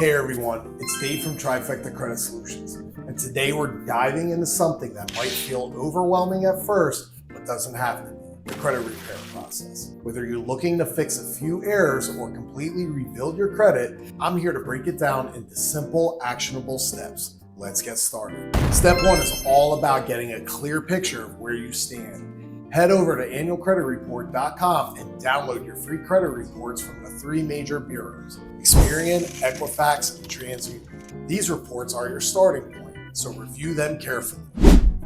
Hey everyone, it's Dave from Trifecta Credit Solutions, and today we're diving into something that might feel overwhelming at first, but doesn't have to be, the credit repair process. Whether you're looking to fix a few errors or completely rebuild your credit, I'm here to break it down into simple, actionable steps. Let's get started. Step one is all about getting a clear picture of where you stand. Head over to annualcreditreport.com and download your free credit reports from the three major bureaus, Experian, Equifax, and TransUnion. These reports are your starting point, so review them carefully.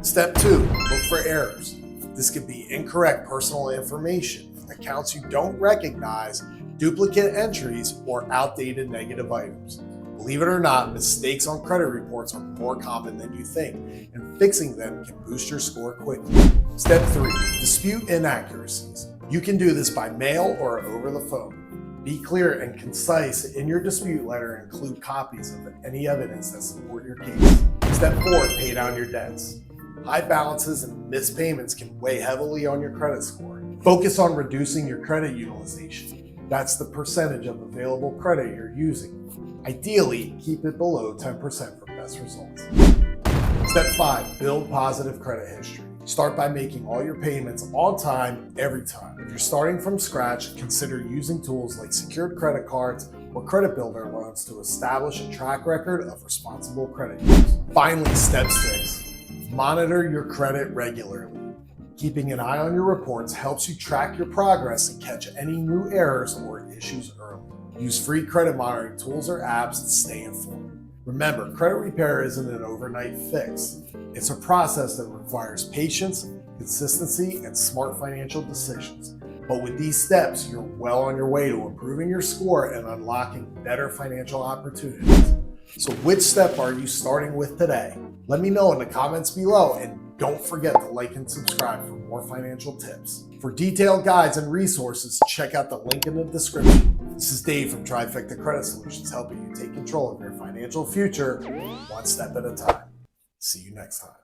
Step two, look for errors. This could be incorrect personal information, accounts you don't recognize, duplicate entries, or outdated negative items. Believe it or not, mistakes on credit reports are more common than you think, and fixing them can boost your score quickly. Step three, dispute inaccuracies. You can do this by mail or over the phone. Be clear and concise in your dispute letter and include copies of any evidence that support your case. Step four, pay down your debts. High balances and missed payments can weigh heavily on your credit score. Focus on reducing your credit utilization. That's the percentage of available credit you're using. Ideally, keep it below 10% for best results. Step five, build positive credit history. Start by making all your payments on time, every time. If you're starting from scratch, consider using tools like secured credit cards or credit builder loans to establish a track record of responsible credit use. Finally, step six, monitor your credit regularly. Keeping an eye on your reports helps you track your progress and catch any new errors or issues early. Use free credit monitoring tools or apps to stay informed. Remember, credit repair isn't an overnight fix. It's a process that requires patience, consistency, and smart financial decisions. But with these steps, you're well on your way to improving your score and unlocking better financial opportunities. So which step are you starting with today? Let me know in the comments below, and don't forget to like and subscribe for more financial tips. For detailed guides and resources, check out the link in the description. This is Dave from Trifecta Credit Solutions, helping you take control of your financial future one step at a time. See you next time.